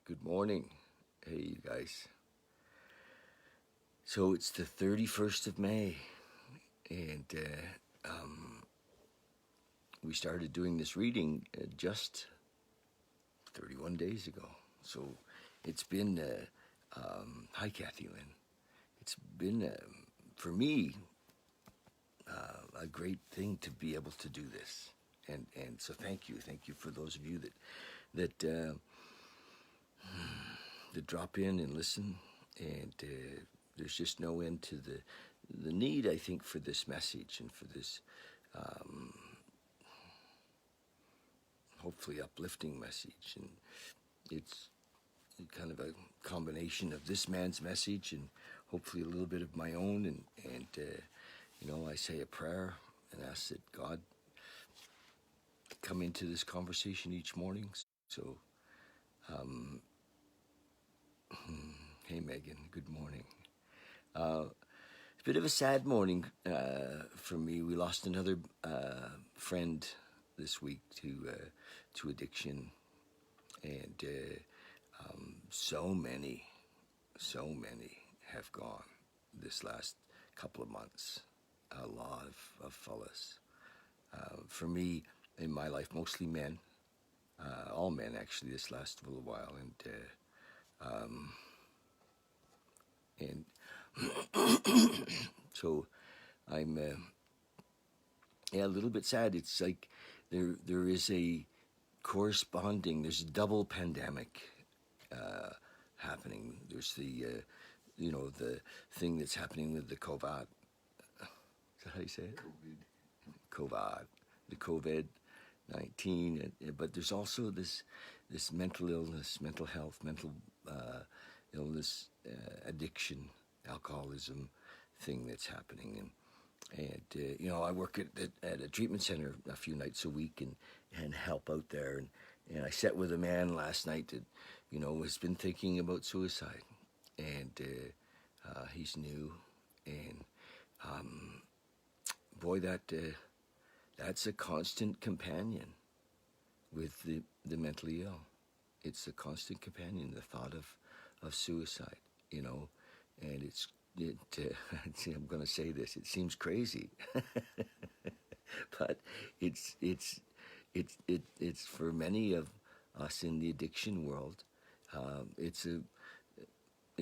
Good morning. Hey, you guys. So it's the 31st of May, and we started doing this reading just 31 days ago. So it's been, hi, Kathy Lynn. It's been, for me, a great thing to be able to do this. And so thank you. Thank you for those of you that drop in and listen. And there's just no end to the need, I think, for this message and for this hopefully uplifting message. And it's kind of a combination of this man's message and hopefully a little bit of my own. And I say a prayer and ask that God come into this conversation each morning. So, hey, Megan, good morning. It's a bit of a sad morning for me. We lost another friend this week to addiction, and so many have gone this last couple of months. A lot of fellas. For me, in my life, mostly men. All men, actually, this last little while, and so I'm a little bit sad. It's like there is a corresponding. There's a double pandemic happening. There's the thing that's happening with the COVID. Is that how you say it? COVID. The COVID-19. But there's also this mental illness, mental health, mental illness, addiction, alcoholism thing that's happening. And I work at a treatment center a few nights a week and help out there. And I sat with a man last night that, has been thinking about suicide. And he's new. And boy, that's a constant companion with the mentally ill. It's a constant companion, the thought of suicide, and I'm going to say this, it seems crazy, but it's for many of us in the addiction world, it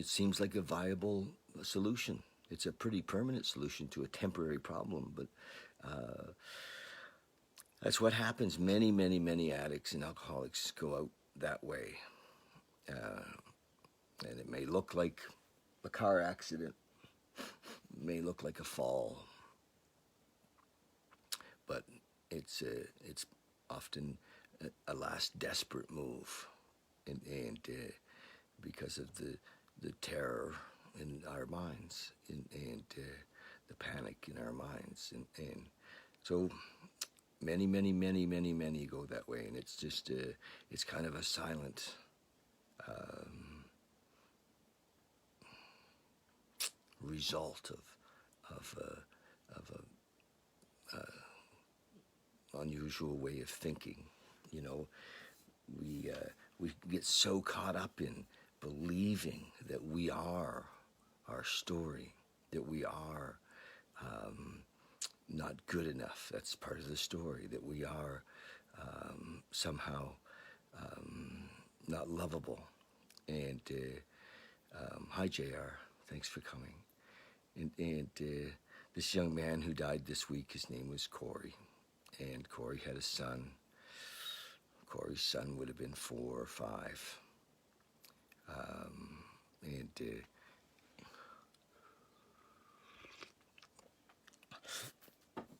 seems like a viable solution. It's a pretty permanent solution to a temporary problem, but that's what happens. Many addicts and alcoholics go out that way. And it may look like a car accident, it may look like a fall, but it's often a last desperate move, and because of the terror in our minds and the panic in our minds, and so many go that way, and it's just it's kind of a silent result of a unusual way of thinking. We get so caught up in believing that we are our story, that we are not good enough. That's part of the story, that we are somehow not lovable. And hi, JR. Thanks for coming. And this young man who died this week, his name was Corey. And Corey had a son. Corey's son would have been 4 or 5.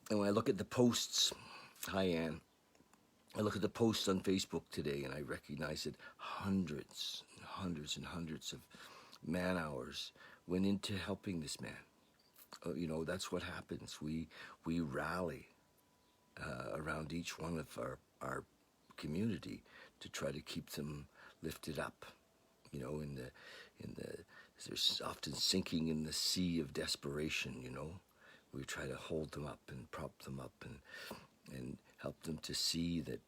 And when I look at the posts, hi, Ann. I look at the posts on Facebook today, and I recognize that hundreds of man hours went into helping this man. That's what happens. We rally around each one of our community to try to keep them lifted up. There's often sinking in the sea of desperation. We try to hold them up and prop them up and help them to see that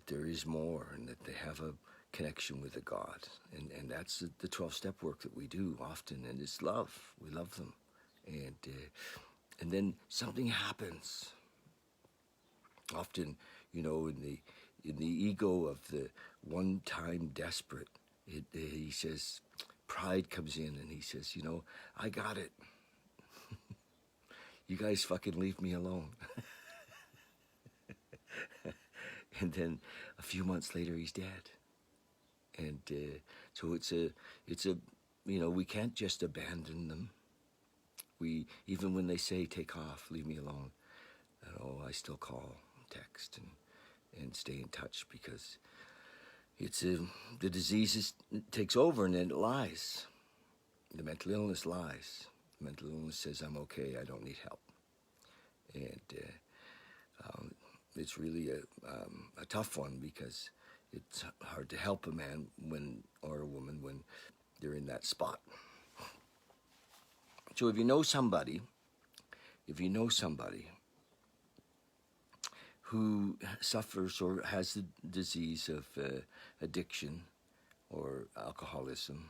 there is more, and that they have a connection with a God, and that's the 12-step work that we do often, and it's love. We love them, and then something happens. Often, in the ego of the one-time desperate, he says, pride comes in, and he says, I got it. You guys fucking leave me alone. And then a few months later, he's dead. And so it's a, we can't just abandon them. Even when they say, take off, leave me alone, I still call, text, and stay in touch, because the disease takes over, and then it lies. The mental illness lies. The mental illness says, I'm okay, I don't need help. And it's really a tough one, because it's hard to help a man or a woman when they're in that spot. So if you know somebody who suffers or has the disease of addiction or alcoholism,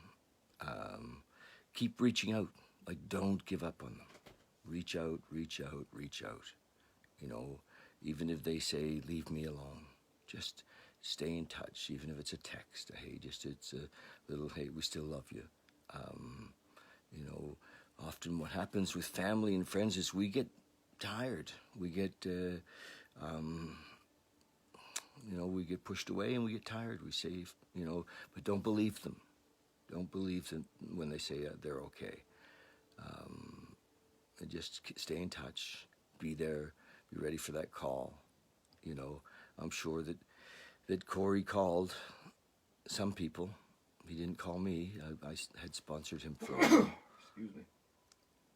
keep reaching out. Like, don't give up on them. Reach out, reach out, reach out. Even if they say, leave me alone, just stay in touch, even if it's a text, hey, it's a little, hey, we still love you. Often what happens with family and friends is we get tired. We get, we get pushed away and we get tired. We say, but don't believe them. Don't believe them when they say they're okay. And just stay in touch, be there, be ready for that call. I'm sure that Corey called some people. He didn't call me. I had sponsored him for a while. Excuse me.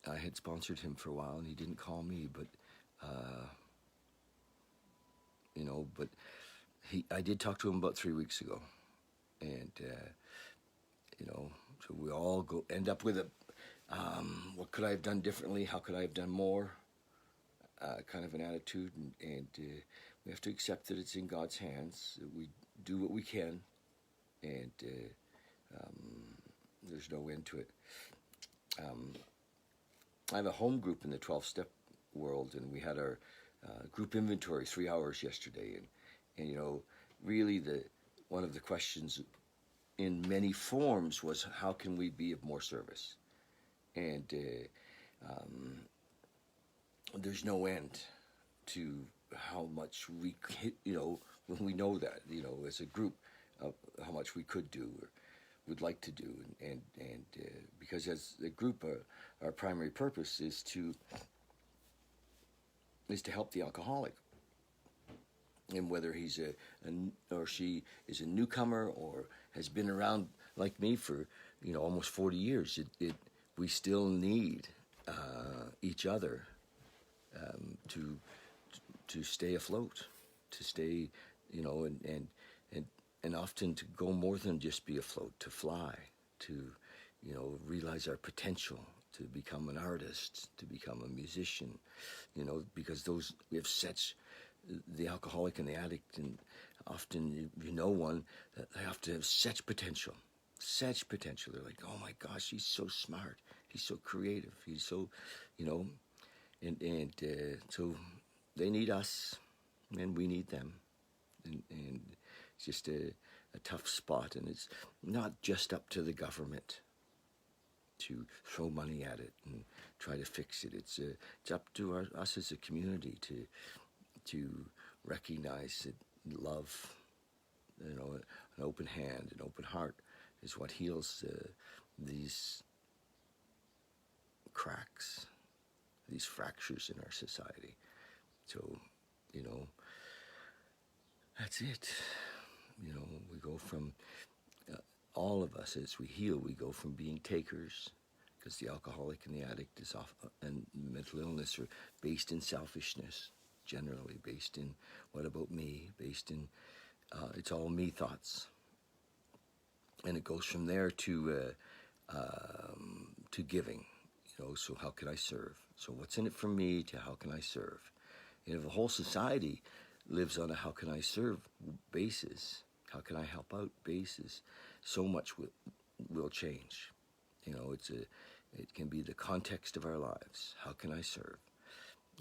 I had sponsored him for a while, and he didn't call me, but I did talk to him about 3 weeks ago, and so we all end up with what could I have done differently? How could I have done more? Kind of an attitude, and we have to accept that it's in God's hands. We do what we can, and there's no end to it. I have a home group in the 12-step world, and we had our group inventory 3 hours yesterday, and really one of the questions in many forms was, how can we be of more service? And there's no end to how much we, when we know that, as a group, how much we could do or would like to do, and because as a group, our primary purpose is to help the alcoholic, and whether he's or she is a newcomer or has been around like me for almost 40 years, we still need each other to stay afloat, to stay, and often to go more than just be afloat, to fly, to realize our potential, to become an artist, to become a musician, because we have such, the alcoholic and the addict, and often one that they have to have such potential. They're like, oh my gosh, he's so smart, he's so creative, he's so, and so they need us, and we need them, and it's just a tough spot, and it's not just up to the government to throw money at it and try to fix it. It's up to us as a community to recognize that love, an open hand, an open heart is what heals these cracks, these fractures in our society. So, that's it. We go from, all of us as we heal, we go from being takers, because the alcoholic and the addict and mental illness are based in selfishness, generally based in what about me, based in, it's all me thoughts. And it goes from there to giving, so how can I serve? So what's in it for me to how can I serve? And if a whole society lives on a how can I serve basis, How can I help out basis? So much will change. You know, it can be the context of our lives. How can I serve?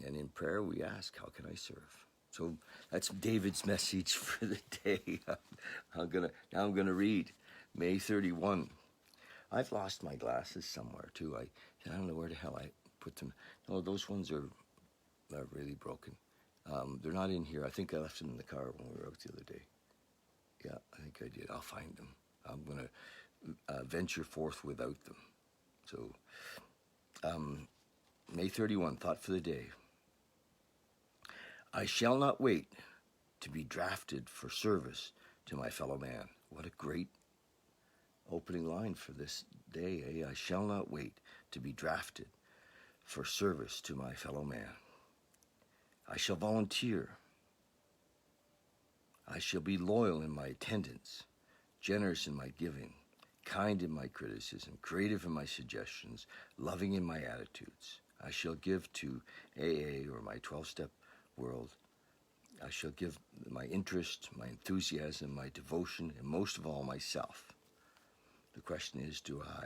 And in prayer, we ask, how can I serve? So that's David's message for the day. I'm gonna read May 31. I've lost my glasses somewhere too. I don't know where the hell I put them. No, those ones are really broken. They're not in here. I think I left them in the car when we were out the other day. Yeah, I think I did. I'll find them. I'm gonna venture forth without them. So May 31, thought for the day. I shall not wait to be drafted for service to my fellow man. What a great opening line for this day, eh? I shall not wait to be drafted for service to my fellow man. I shall volunteer. I shall be loyal in my attendance, generous in my giving, kind in my criticism, creative in my suggestions, loving in my attitudes. I shall give to AA or my 12-step world. I shall give my interest, my enthusiasm, my devotion, and most of all, myself. The question is, do I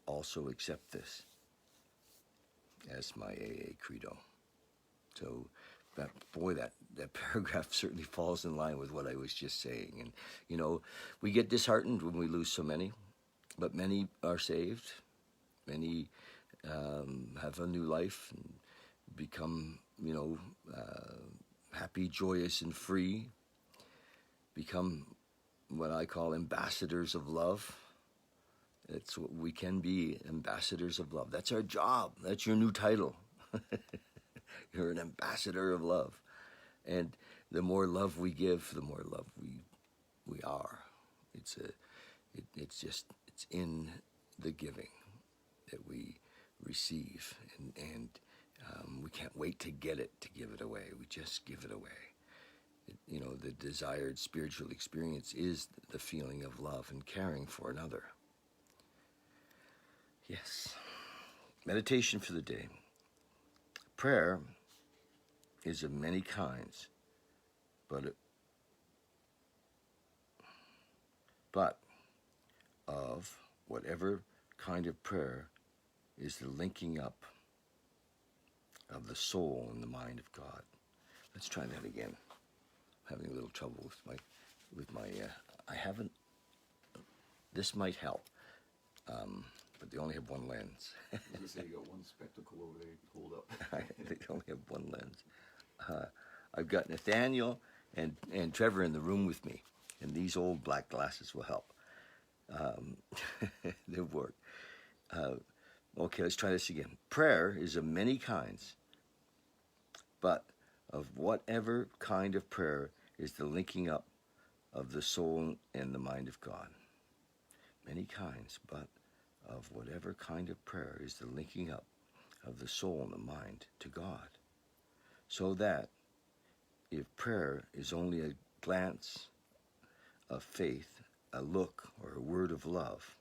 also accept this as my AA credo? So, that paragraph certainly falls in line with what I was just saying. And, you know, we get disheartened when we lose so many, but many are saved. Many have a new life and become, happy, joyous, and free. Become what I call ambassadors of love. It's what we can be, ambassadors of love. That's our job. That's your new title. You're an ambassador of love. And the more love we give, the more love we are. It's in the giving that we receive. And we can't wait to get it, to give it away. We just give it away. The desired spiritual experience is the feeling of love and caring for another. Yes. Meditation for the day. Prayer is of many kinds, but of whatever kind of prayer is the linking up of the soul and the mind of God. Let's try that again. I'm having a little trouble with my I haven't, this might help, but they only have one lens. I was going to say, you got one spectacle over there you can hold up. They only have one lens. I've got Nathaniel and Trevor in the room with me, and these old black glasses will help. They've worked. Okay, let's try this again. Prayer is of many kinds, but of whatever kind of prayer is the linking up of the soul and the mind of God. Many kinds, but of whatever kind of prayer is the linking up of the soul and the mind to God. So that if prayer is only a glance of faith, a look or a word of love,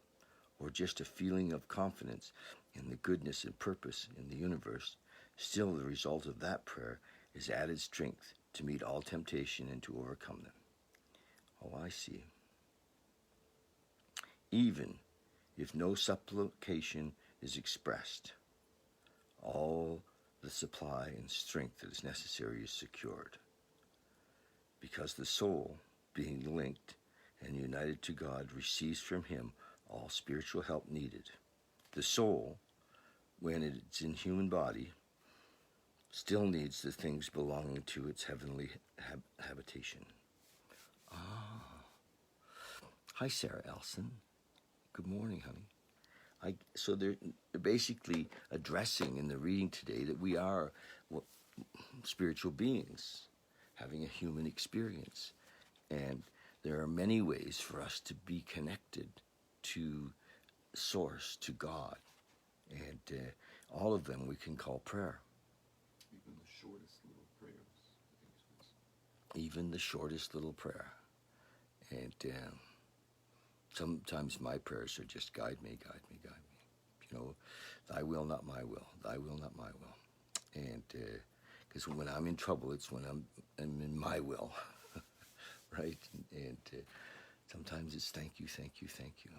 or just a feeling of confidence in the goodness and purpose in the universe, still the result of that prayer is added strength to meet all temptation and to overcome them. Oh, I see. Even if no supplication is expressed, all the supply and strength that is necessary is secured. Because the soul, being linked and united to God, receives from Him all spiritual help needed. The soul, when it's in human body, still needs the things belonging to its heavenly habitation. Hi, Sarah Elson. Good morning, honey. So they're basically addressing in the reading today that we are spiritual beings having a human experience. And there are many ways for us to be connected to Source, to God. And all of them we can call prayer. Even the shortest little prayers. Even the shortest little prayer. And sometimes my prayers are just guide me, guide me, guide me. Thy will, not my will. Thy will, not my will. And because when I'm in trouble, it's when I'm in my will. right? And sometimes it's thank you, thank you, thank you.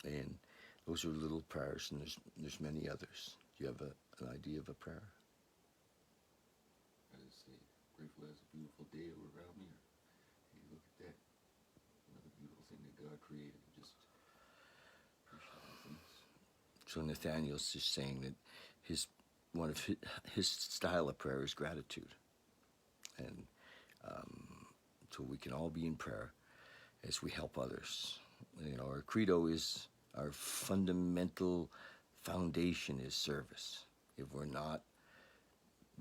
And those are little prayers, and there's many others. Do you have an idea of a prayer? I just say, grateful as a beautiful day around me. Hey, look at that. Another beautiful thing that God created. Just appreciate all things. So Nathaniel's just saying that one of his style of prayer is gratitude. And so we can all be in prayer as we help others. You know, our credo is, our fundamental foundation is service. If we're not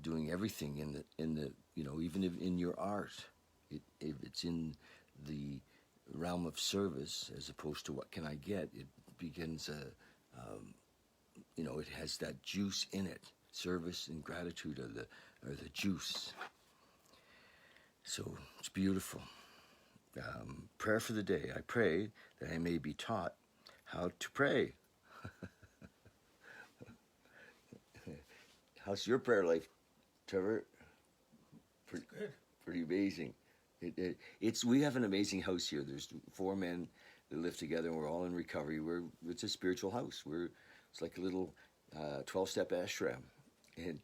doing everything in the you know, even if in your art, if it's in the realm of service as opposed to what can I get, it begins you know, it has that juice in it. Service and gratitude are the juice. So it's beautiful. Prayer for the day. I pray that I may be taught how to pray. How's your prayer life, Trevor? It's good. Pretty amazing. We have an amazing house here. There's 4 men that live together, and we're all in recovery. It's a spiritual house. It's like a little 12-step ashram, and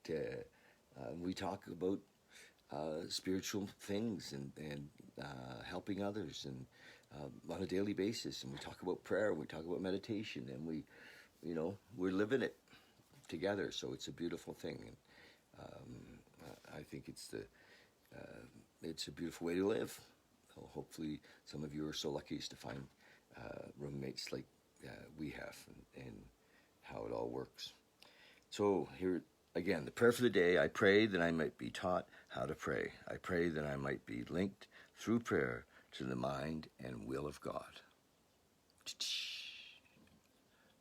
we talk about spiritual things and helping others, and on a daily basis. And we talk about prayer, and we talk about meditation, and we're living it together. So it's a beautiful thing, and I think it's a beautiful way to live. So hopefully, some of you are so lucky as to find roommates like we have, and how it all works. So here again, the prayer for the day. I pray that I might be taught how to pray. I pray that I might be linked through prayer to the mind and will of God.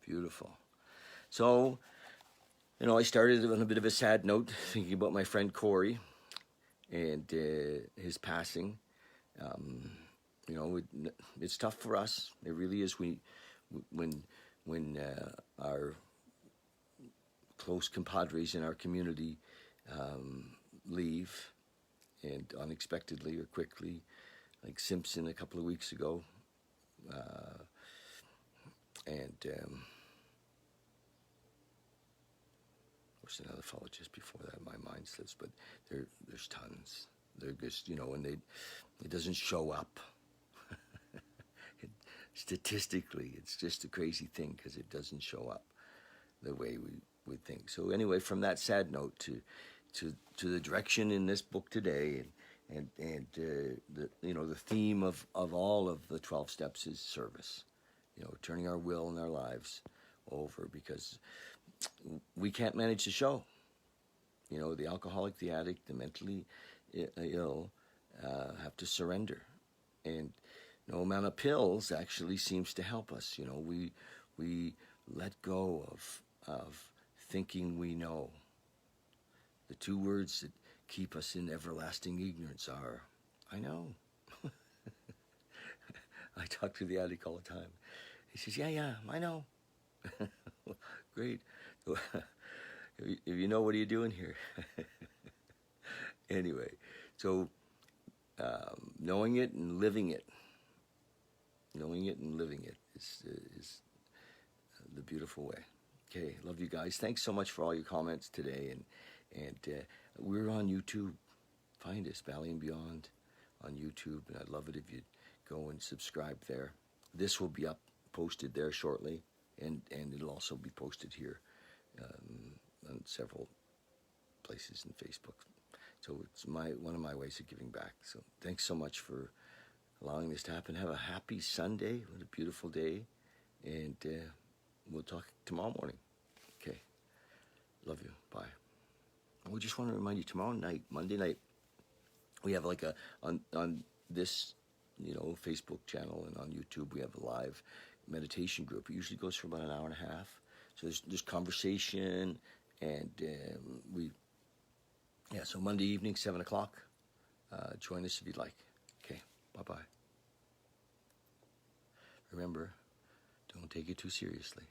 Beautiful. So, I started on a bit of a sad note, thinking about my friend Corey and his passing. It's tough for us. It really is. When our close compadres in our community leave, and unexpectedly or quickly, like Simpson a couple of weeks ago, there's another fellow just before that. My mind slips, but there's tons. They're just, and it doesn't show up. Statistically, it's just a crazy thing because it doesn't show up the way we would think. So anyway, from that sad note to the direction in this book today, and the theme of all of the 12 steps is service. Turning our will and our lives over, because we can't manage the show. The alcoholic, the addict, the mentally ill have to surrender, and no amount of pills actually seems to help us. We let go of thinking we know. The 2 words that keep us in everlasting ignorance are, I know. I talk to the addict all the time. He says, yeah, I know. Great. If you know, what are you doing here? Anyway, so knowing it and living it. Knowing it and living it is the beautiful way. Okay, love you guys. Thanks so much for all your comments today. And we're on YouTube. Find us, Valley and Beyond, on YouTube. And I'd love it if you'd go and subscribe there. This will be posted there shortly. And it'll also be posted here on several places in Facebook. So it's one of my ways of giving back. So thanks so much for allowing this to happen. Have a happy Sunday. What a beautiful day. And we'll talk tomorrow morning. Okay. Love you. Bye. We just want to remind you, tomorrow night, Monday night, we have on this, Facebook channel, and on YouTube, we have a live meditation group. It usually goes for about an hour and a half. So there's conversation, and so Monday evening, 7 o'clock. Join us if you'd like. Okay, bye-bye. Remember, don't take it too seriously.